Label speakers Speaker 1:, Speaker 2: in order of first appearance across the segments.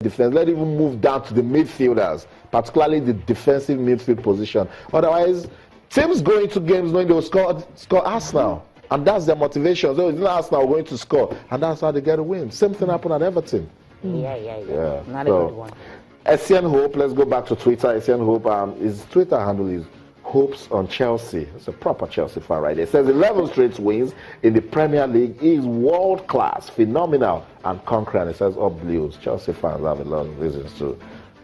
Speaker 1: defense. Let it even move down to the midfielders, particularly the defensive midfield position. Otherwise, teams go into games knowing they will score Arsenal. And that's their motivation. So it's not Arsenal going to score. And that's how they get a win. Same thing happened at Everton.
Speaker 2: Yeah. Not a good one.
Speaker 1: Essien Hope, let's go back to Twitter. Essien Hope, his Twitter handle is Hopes on Chelsea. It's a proper Chelsea fan right there. It says 11 straight wins in the Premier League. He is world class, phenomenal, and conquering. It says up Blues. Chelsea fans have a lot of reasons to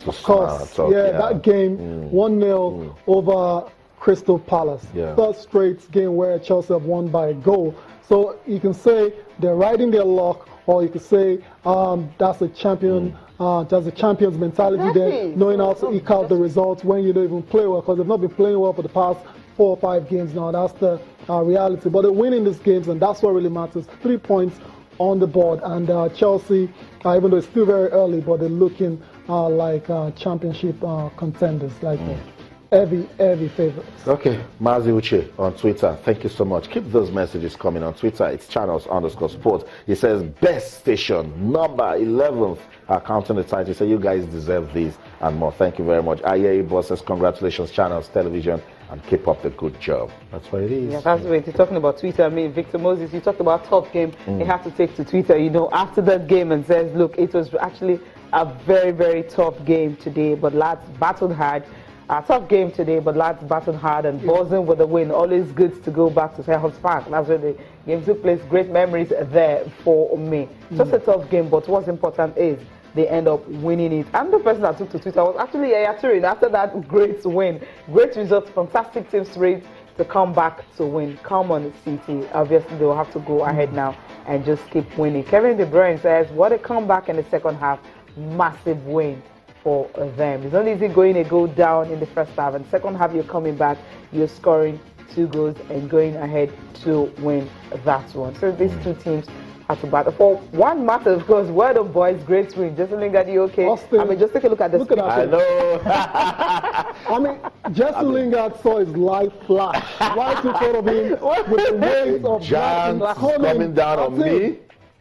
Speaker 3: of course.
Speaker 1: talk.
Speaker 3: That game, 1-0 over Crystal Palace. Third straight game where Chelsea have won by a goal. So you can say they're riding their luck, or you could say that's a champion. There's a champion's mentality there, knowing how to eke out the results when you don't even play well, because they've not been playing well for the past 4 or 5 games now. That's the reality. But they're winning these games, and that's what really matters. 3 points on the board, and Chelsea, even though it's still very early, but they're looking like championship contenders, like heavy favorites.
Speaker 1: Okay, Mazi Uche on Twitter. Thank you so much. Keep those messages coming on Twitter. It's channels_sport. He says, best station, number 11th, counting the title. He said, you guys deserve this and more. Thank you very much. Aye Boss says, congratulations, Channels Television, and keep up the good job. That's what it is.
Speaker 2: Yeah, that's right. You're talking about Twitter. I mean, Victor Moses, you talked about tough game. You have to take to Twitter, after that game, and says, look, it was actually a very, very tough game today, but lads battled hard. A tough game today, but lads battled hard and buzzing with the win. Always good to go back to Selhurst Park. That's where the game took place. Great memories there for me. Just a tough game, but what's important is they end up winning it. And the person that took to Twitter was actually Yaya Toure. After that great win, great results, fantastic team spirit to come back to win. Come on, City. Obviously, they will have to go ahead now and just keep winning. Kevin De Bruyne says, what a comeback in the second half. Massive win for them. It's not easy going a goal down in the first half, and second half you're coming back, you're scoring 2 goals and going ahead to win that one. So these two teams have to battle for one matter, of course. Well done, boys. Great win. Just Lingard, you okay?
Speaker 3: Austin,
Speaker 2: I mean, just take a look at the
Speaker 3: look at that.
Speaker 1: I know.
Speaker 3: I mean, Jesse Lingard saw his life flash right in front of him with the waves of
Speaker 1: giants coming down on me.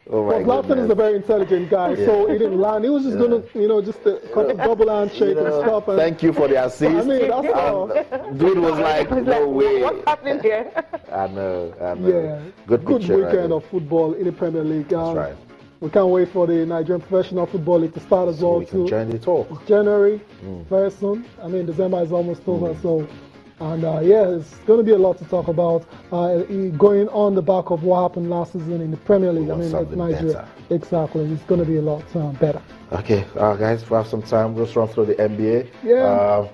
Speaker 1: Oh my
Speaker 3: goodness. Lampton is a very intelligent guy, so he didn't land. He was just going to, just a double handshake and stuff. And
Speaker 1: thank you for the assist.
Speaker 3: I mean, that's all.
Speaker 1: Dude was like, no way.
Speaker 2: What's happening here?
Speaker 1: I know.
Speaker 3: Yeah. Good weekend of football in the Premier League.
Speaker 1: That's right.
Speaker 3: We can't wait for the Nigerian Professional Football League to start as well.
Speaker 1: We can join the talk.
Speaker 3: January, very soon. I mean, December is almost over, so. And it's going to be a lot to talk about going on the back of what happened last season in the Premier League. I mean, Nigeria. Better. Exactly. It's going to be a lot better.
Speaker 1: Okay, guys, if we have some time, we'll just run through the NBA.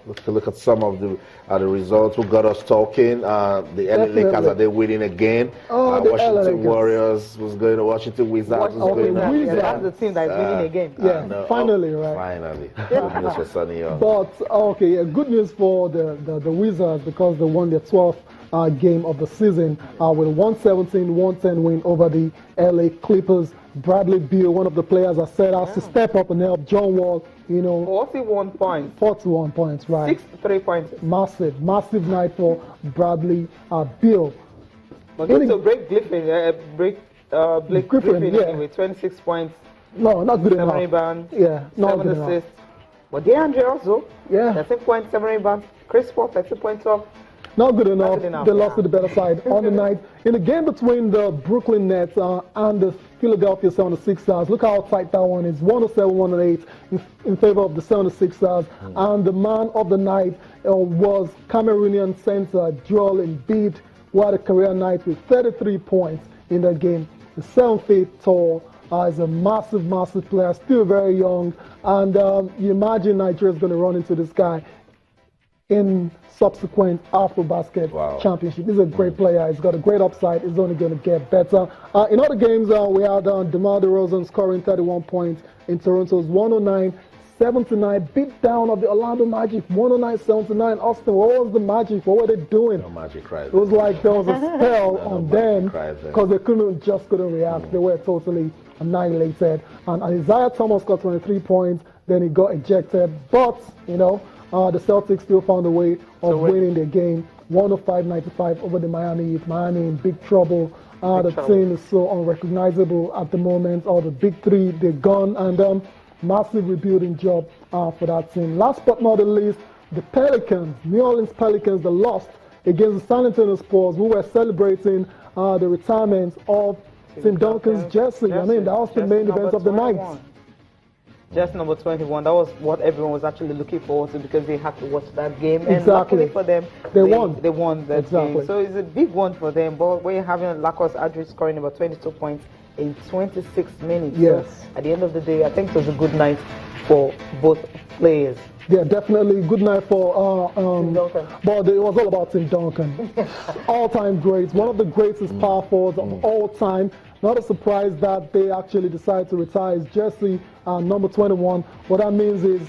Speaker 1: Let's look at some of the results who got us talking. The LA Lakers, are they winning again? Washington Warriors was going to Washington Wizards.
Speaker 2: That's the team that's winning again.
Speaker 3: Yeah, finally, right?
Speaker 1: Finally. Good news for Sonny Young.
Speaker 3: But, good news for the Wizards, because they won their 12th game of the season with a 117-110 win over the LA Clippers. Bradley Beal, one of the players I said has to step up and help John Wall,
Speaker 2: 41 points.
Speaker 3: 41 points, right.
Speaker 2: 6 points.
Speaker 3: Massive night for Bradley Beal.
Speaker 2: But going to break Blake Griffin anyway, 26 points.
Speaker 3: No, not good enough.
Speaker 2: 7 rebounds.
Speaker 3: Yeah, not
Speaker 2: 7
Speaker 3: good
Speaker 2: assists.
Speaker 3: enough.
Speaker 2: But DeAndre also, 13 points, 7 rebounds. Chris Paul, 13 points off.
Speaker 3: Not good enough. They lost to the better side on the night. In the game between the Brooklyn Nets and the Philadelphia 76ers, look how tight that one is. 107-108 in favor of the 76ers. And the man of the night was Cameroonian center Joel Embiid, who had a career night with 33 points in that game. The 7 feet tall. Is a massive player, still very young. And you imagine Nigeria is going to run into this guy in subsequent AfroBasket championship. He's a great player. He's got a great upside. He's only going to get better. In other games, we had DeMar DeRozan scoring 31 points in Toronto's 109-79 beat down of the Orlando Magic. 109-79. Austin, what was the Magic? What were they doing?
Speaker 1: No Magic right.
Speaker 3: It was like there was a spell on them because they couldn't react. They were totally annihilated. And Isaiah Thomas got 23 points. Then he got ejected. But, the Celtics still found a way of winning the game, 105-95 over the Miami Heat. Miami in big trouble. The team is so unrecognizable at the moment. All the big three, they're gone. And massive rebuilding job for that team. Last but not the least, the Pelicans, New Orleans Pelicans, that lost against the San Antonio Spurs, who were celebrating the retirement of Tim Duncan's jersey. I mean, that was the main event of the night.
Speaker 2: Just number 21. That was what everyone was actually looking forward to because they had to watch that game. And
Speaker 3: Exactly.
Speaker 2: luckily for them,
Speaker 3: They won.
Speaker 2: They won that game. So it's a big one for them. But when you're having Lacoste Aldridge scoring about 22 points in 26 minutes.
Speaker 3: Yes.
Speaker 2: So at the end of the day, I think it was a good night for both players.
Speaker 3: Yeah, definitely good night for
Speaker 2: Tim Duncan.
Speaker 3: But it was all about Tim Duncan. All-time greats, one of the greatest power forwards of all time. Not a surprise that they actually decided to retire his jersey, number 21. What that means is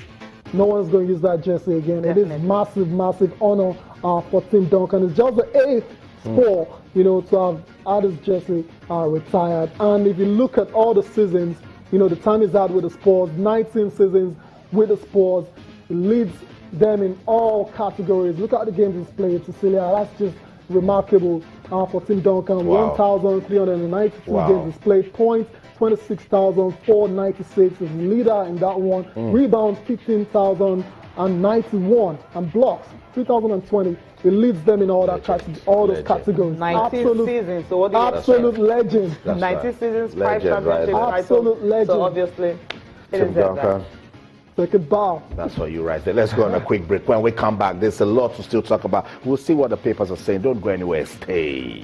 Speaker 3: no one's going to use that jersey again.
Speaker 2: Definitely.
Speaker 3: It is massive, massive honor for Tim Duncan. It's just the 8th sport, to have had his jersey retired. And if you look at all the seasons, the time he's had with the Spurs, 19 seasons with the Spurs, he leads them in all categories. Look at the games he's played, Cecilia. That's just remarkable for Tim Duncan.
Speaker 1: Wow.
Speaker 3: 1,392
Speaker 1: Wow.
Speaker 3: games displayed, points 26,496 is leader in that one. Rebounds 15,091 and blocks 3,020. He leads them in all that all those categories.
Speaker 2: 19 seasons. So what do you
Speaker 3: Absolute legend.
Speaker 2: 19 seasons, 5
Speaker 1: Legend,
Speaker 2: championship
Speaker 1: right.
Speaker 2: titles.
Speaker 3: Absolute legend.
Speaker 2: So obviously, it
Speaker 1: Tim
Speaker 2: is that.
Speaker 1: Duncan.
Speaker 3: Take a bow.
Speaker 1: That's for you right there. Let's go on a quick break. When we come back, there's a lot to still talk about. We'll see what the papers are saying. Don't go anywhere. Stay.